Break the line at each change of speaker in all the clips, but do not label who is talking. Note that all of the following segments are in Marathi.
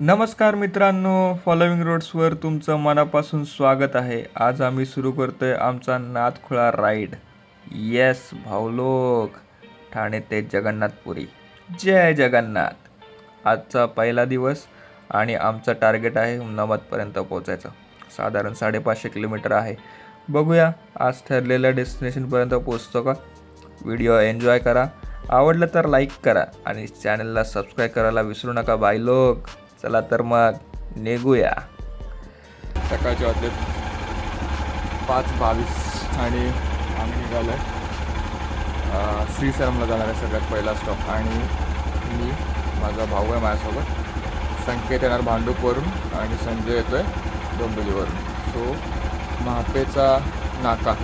नमस्कार मित्रांनो, फॉलोविंग रोड्सवर तुमचं मनापासून स्वागत आहे. आज आम्ही सुरू करतोय आमचा नादखुळा राईड. येस भाऊलोक, ठाणे ते जगन्नाथपुरी. जय जगन्नाथ. आजचा पहिला दिवस आणि आमचं टार्गेट आहे हुमनाबादपर्यंत पोहोचायचं. साधारण 550 किलोमीटर आहे. बघूया आज ठरलेल्या डेस्टिनेशनपर्यंत पोचतो का. व्हिडिओ एन्जॉय करा, आवडलं तर लाईक करा आणि चॅनलला सबस्क्राईब करायला विसरू नका बायलोक. चला तर मग निघूया. सकाळचे वाजले 5:22 आणि आम्ही निघालो आहे श्रीशरमला जाणार आहे सगळ्यात पहिला स्टॉप. आणि मी, माझा भाऊ आहे माझ्यासोबत. संकेत येणार भांडूपवरून आणि संजय येतो आहे डोंबिवलीवरून. सो महापेचा नाका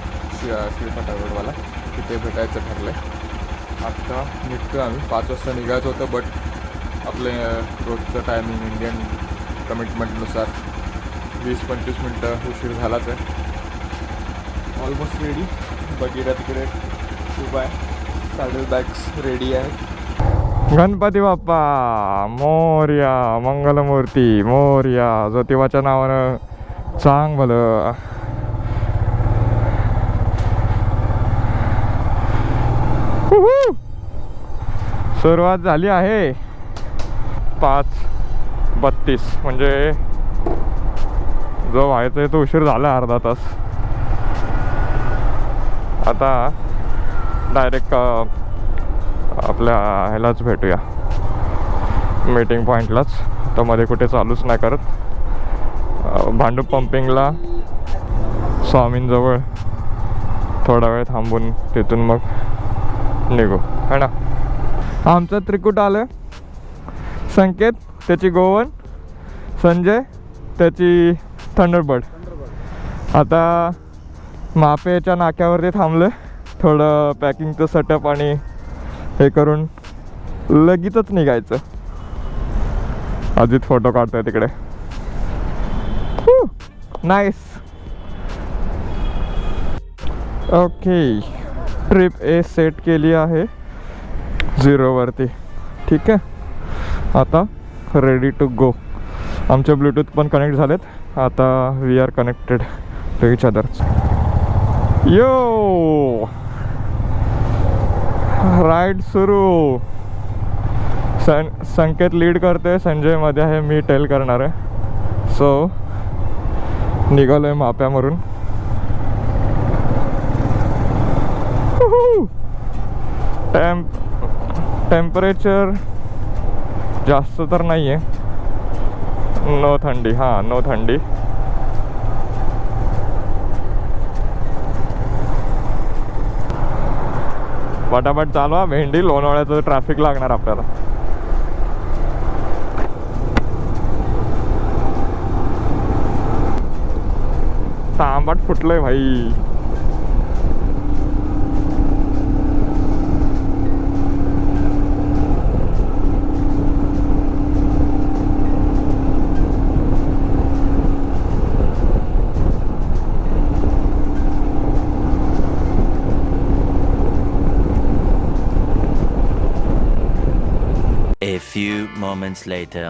श्रीफाटा रोडवाला तिथे भेटायचं ठरलं आहे. आत्ता निघतो आम्ही. 5 वाजता निघायचं होतं, बट आपले रोजचं टायमिंग इंडियन कमिटमेंटनुसार 20-25 मिनटं उशीर झालाच आहे. Almost ready. बघितलं तिकडे खूप आहे. सॅडल बॅग्स रेडी आहेत. गणपती बाप्पा मोरया, मंगलमूर्ती मोरया. ज्योतिबाच्या नावानं चांग भलं. सुरुवात झाली आहे. 5:32 म्हणजे जो व्हायचा आहे तो उशीर झाला अर्धा तास. आता डायरेक्ट आपल्या ह्यालाच भेटूया, मीटिंग पॉईंटलाच. तर मध्ये कुठे चालूच नाही करत. भांडूप पंपिंगला स्वामींजवळ थोडा वेळ थांबून तिथून मग निघू, है ना. आमचं त्रिकूट आलं. संकेत त्याची गोवन, संजय त्याची थंडरबर्ड. आता मापेच्या नाक्यावरती थांबलं. थोडं पॅकिंगचं सेटअप आणि हे करून लगेचच निघायचं. अजित फोटो काढतोय तिकडे. नाईस. ओके, ट्रिप ए सेट केली आहे 0 वरती. ठीक आहे, आता रेडी टू गो. आमचे ब्लूटूथ पण कनेक्ट झालेत. आता we are connected to each others. Yo ride सुरू. संकेत लीड करते, संजय मध्ये आहे, मी टेल करणार आहे. सो निघालोय माप्यावरून. टेम्परेचर जास्त तर नाही आहे. नो थंडी. हां, नो थंडी. पटापट चालवा. भेंडी लोणावळ्याचं ट्रॅफिक लागणार आपल्याला. तांबाट फुटलंय भाई.
A few moments later.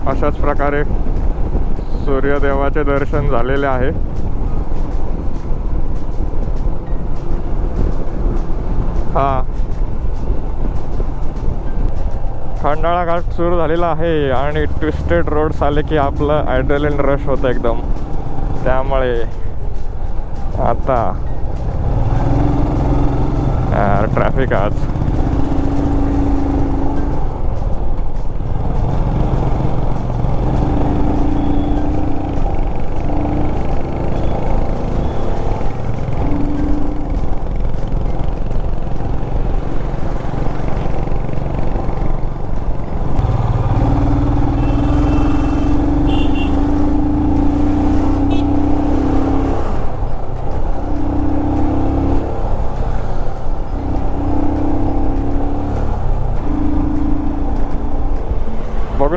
अशाच प्रकारे सूर्यदेवाचे दर्शन झालेले आहे. हा, खंडाळा घाट सुरू झालेला आहे आणि ट्विस्टेड रोड्स आले की आपलं ॲड्रेनलिन रश होतं एकदम. त्यामुळे आता ट्रॅफिक आज.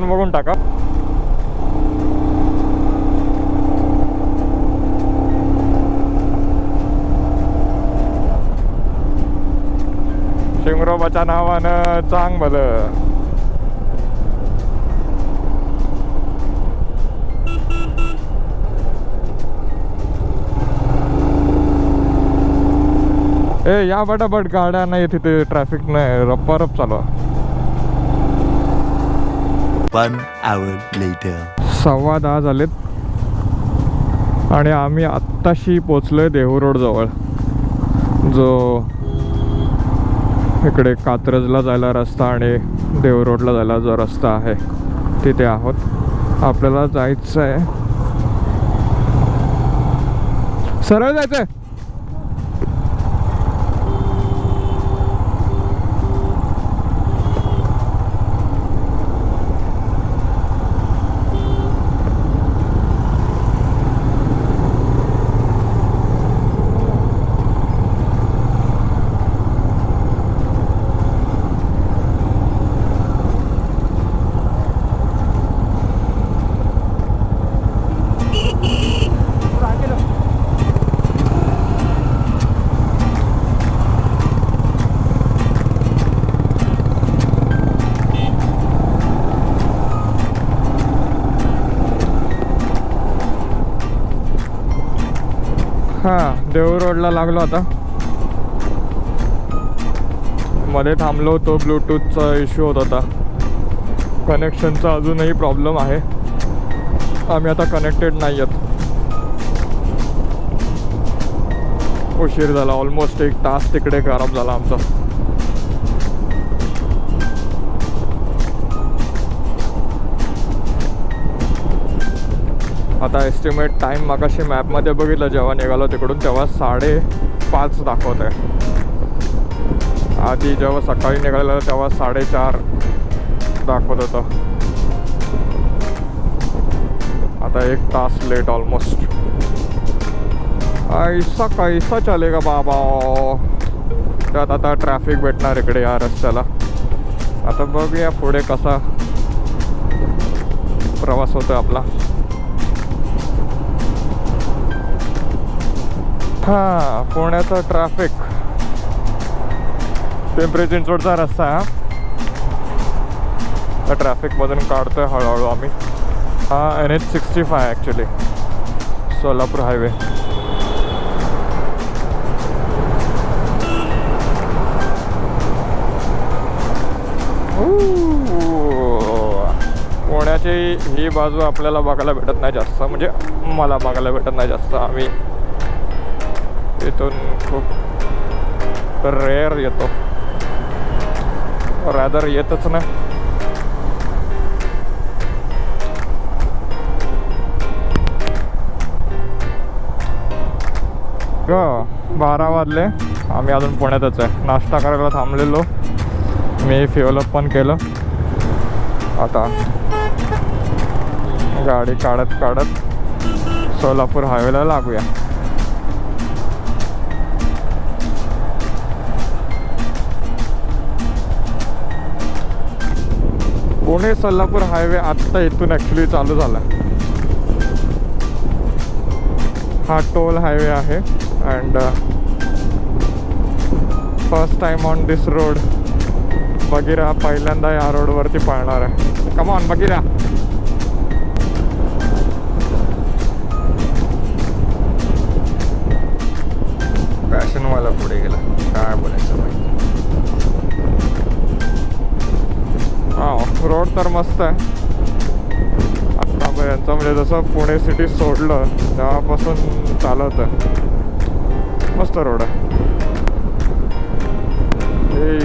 बघून टाका. साईबाबाच्या नावानं चांग भलं. ए या बटाबट गाड्या नाही तिथे ट्रॅफिक नाही रप्पारप चालू आहे.
1 hour later.
10:15 झालेत आणि आम्ही आत्ताशी पोचलोय देहू रोड जवळ, जो इकडे कात्रजला जायला रस्ता आणि देहू रोडला जायला जो रस्ता आहे तिथे आहोत. आपल्याला जायचं आहे, सरळ जायचं आहे. हां देहू रोडला लागलो आता. मध्ये थांबलो होतो, ब्लूटूथचा इश्यू होत होता, कनेक्शनचा अजूनही प्रॉब्लेम आहे. आम्ही आता कनेक्टेड नाही आहेत. उशीर झाला, ऑलमोस्ट 1 तास तिकडे खराब झाला आमचा. आता एस्टिमेट टाईम मगाशी मॅपमध्ये बघितलं जेव्हा निघालो तिकडून, तेव्हा 5:30 दाखवत आहे. आधी जेव्हा सकाळी निघालं तेव्हा 4:30 दाखवत होतं. आता 1 तास लेट ऑलमोस्ट. ऐसा कैसा चलेगा बाबा. त्यात आता ट्रॅफिक भेटणार इकडे या रस्त्याला. आता बघूया पुढे कसा प्रवास होतो आपला. हां पुण्याचा ट्रॅफिक, पिंपरी चिंचवडचा रस्ता आहे हा. ट्रॅफिकमधून काढतोय हळूहळू आम्ही. हा NH65 ॲक्च्युली, सोलापूर हायवे. पुण्याची ही बाजू आपल्याला बघायला भेटत नाही जास्त, म्हणजे मला बघायला भेटत नाही जास्त. आम्ही इथून खूप रेअर येतो, रॅदर येतच नाही. ग 12 वाजले, आम्ही अजून पुण्यातच आहे. नाश्ता करायला थांबलेलो, मी फ्युअल अप पण केलं. आता गाडी काढत काढत सोलापूर हायवेला लागूया. पुणे सोलापूर हायवे आत्ता इथून ॲक्च्युली चालू झाला. हा टोल हायवे आहे and first time on this road. Bagheera पहिल्यांदा या रोडवरती पळणार आहे. Come on Bagheera. पॅशनवाला पुढे गेला, काय बोलायचं माहिती. हा रोड तर मस्त आहे आत्तापर्यंत, म्हणजे जसं पुणे सिटी सोडलं तेव्हापासून चालत आहे. मस्त रोड आहे. हे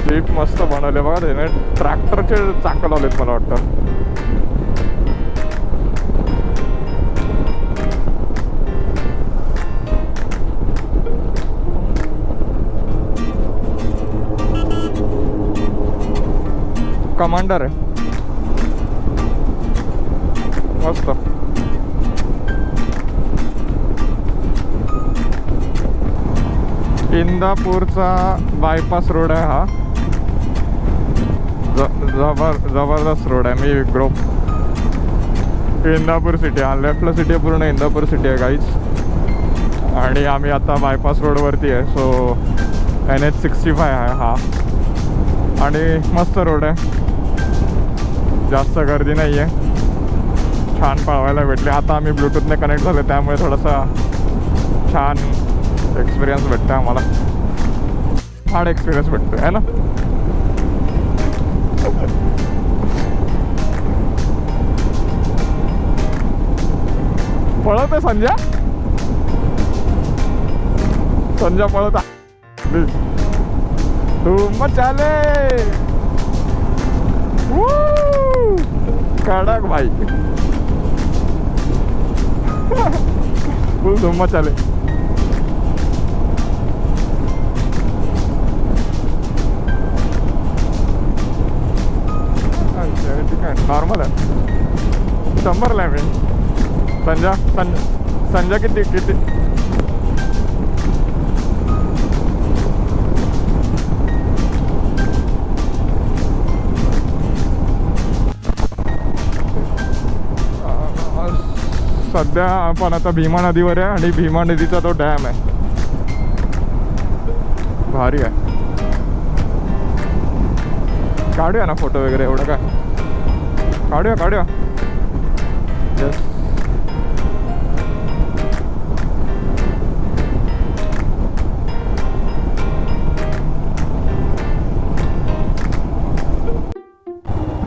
जीप मस्त बनवले बघा त्याने. ट्रॅक्टरचे चाकं लावलेत मला वाटतं. कमांडर आहे मस्त. इंदापूरचा बायपास रोड आहे हा. जबरदस्त रोड आहे. मी ग्रुप इंदापूर सिटी आहे, लेफ्टला सिटी आहे, पूर्ण इंदापूर सिटी आहे गाईज. आणि आम्ही आता बायपास रोडवरती आहे. सो NH65 आहे हा. आणि मस्त रोड आहे, जास्त गर्दी नाही आहे, छान पळवायला भेटले. आता आम्ही ब्लूटूथने कनेक्ट झाले त्यामुळे थोडासा छान एक्सपिरियन्स भेटतो आम्हाला, हार्ड एक्सपिरियन्स भेटतो आहे ना. पळत आहे संजय, संजय पळत आहे. धूम मचाले, कडक भाई, फुल धूम मचाले. नॉर्मल आहे, 100ला आहे मी. संजय किती सध्या आपण आता भीमा नदीवर आहे आणि भीमा नदीचा तो डॅम आहे, भारी आहे. काढूया ना फोटो वगैरे, एवढं काय, काढूया. यस.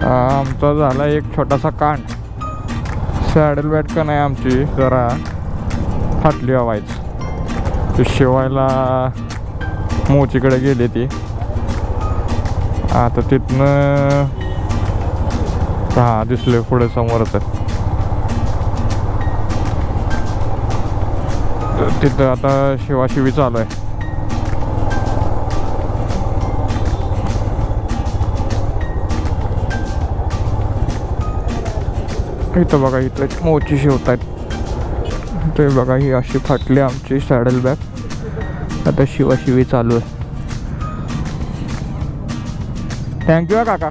आमचा झाला एक छोटासा कांड. सॅडल बॅट का नाही आमची जरा फाटली व्हायच, ती शिवायला मोचीकडे गेली ती. आता तिथनं दिसले पुढे समोरच आहे, तिथं आता शिवाशिवी चालू आहे. इथं बघा, इथं मोची शिवतायत. ते बघा, ही अशी फाटली आमची सॅडल बॅग, आता शिवाशिवी चालू आहे. थँक्यू हा काका,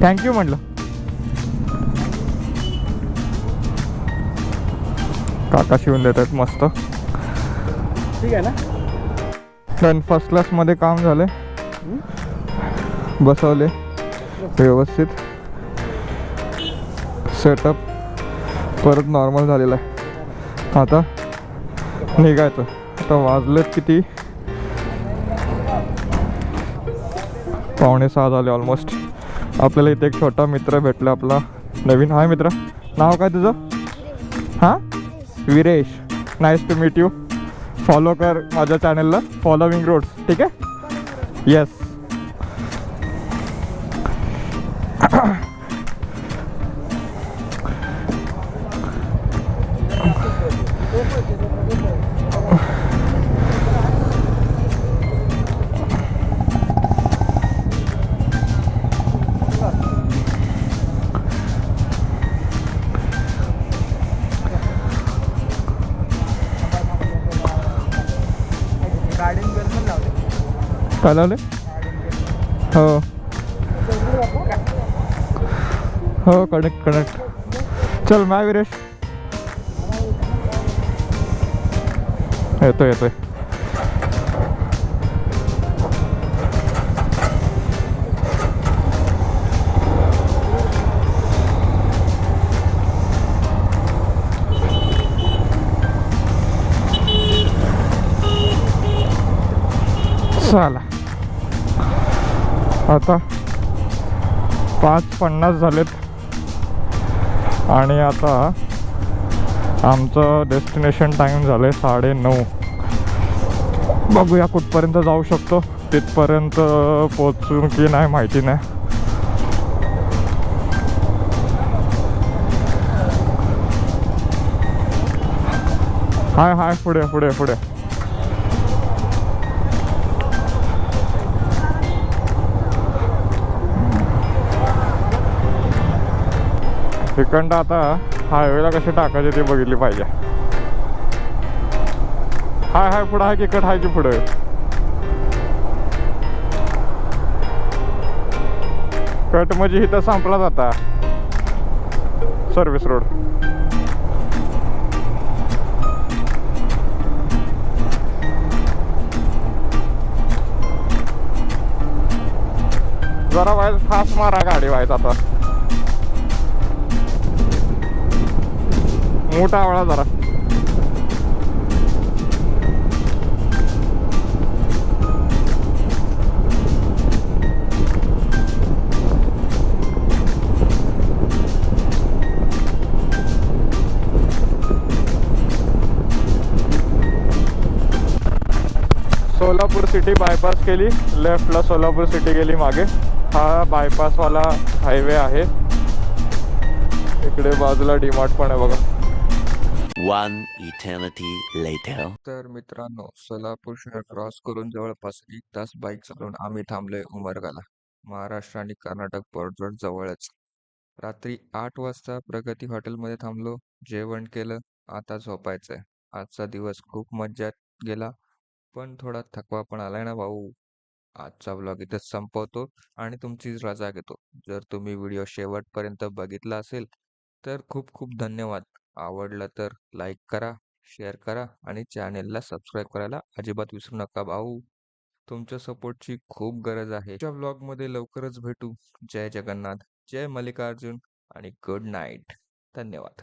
थँक्यू म्हटलं. काका शिवून देतात मस्त.
ठीक आहे ना.
पण फर्स्ट क्लासमध्ये काम झालं, बसवले व्यवस्थित, सेटअप परत नॉर्मल झालेला आहे. आता निघायचं. आता वाजलेत किती, 5:45 झाले ऑलमोस्ट. आपल्याला इथे एक छोटा मित्र भेटला आपला नवीन. हाय मित्र, नाव काय तुझं? हां, Viresh. Nice to meet you. Follow कर माझ्या चॅनलला, फॉलोविंग रोड्स, ठीक आहे. येस. काय लावले? हो हो, कनेक्ट. चल माय विरेश, येतोय. चला, आता 5:50 झालेत आणि आता आमचं डेस्टिनेशन टाईम झालं आहे 9:30. बघूया कुठपर्यंत जाऊ शकतो, तिथपर्यंत पोचून की नाही माहिती नाही. हाय पुढे. तिकडं आता हायवेला कशी टाकायचे ते बघितली पाहिजे. हाय पुढं आहे की कट आहे की पुढे. कट म्हणजे इथं संपला जाता सर्व्हिस रोड. जरा व्हायचं फास्ट मारा गाडी व्हायचं आता मोठा आवळा जरा सोलापूर सिटी बायपास केली लेफ्टला सोलापूर सिटी गेली मागे हा बायपासवाला हायवे आहे इकडे बाजूला डीमार्ट पण आहे बघा
One eternity later.
तर मित्रांनो सोलापूर शहर क्रॉस करून जवळपास 1 तास बाईक चालवून आम्ही थांबलोय उमरगाला महाराष्ट्र आणि कर्नाटक बॉर्डर जवळच रात्री 8 वाजता प्रगती हॉटेलमध्ये थांबलो जेवण केलं आता झोपायचंय आजचा दिवस खूप मज्जात गेला पण थोडा थकवा पण आलाय ना भाऊ आजचा व्लॉग इथेच संपवतो आणि तुमची रजा घेतो जर तुम्ही व्हिडिओ शेवटपर्यंत बघितला असेल तर खूप खूप धन्यवाद आवडलं तर लाईक करा शेअर करा आणि चॅनेलला सबस्क्राईब करायला अजिबात विसरू नका भाऊ तुमच्या सपोर्टची खूप गरज आहे पुढच्या व्लॉगमध्ये लवकरच भेटू जय जगन्नाथ जय मल्लिकार्जुन आणि गुड नाईट धन्यवाद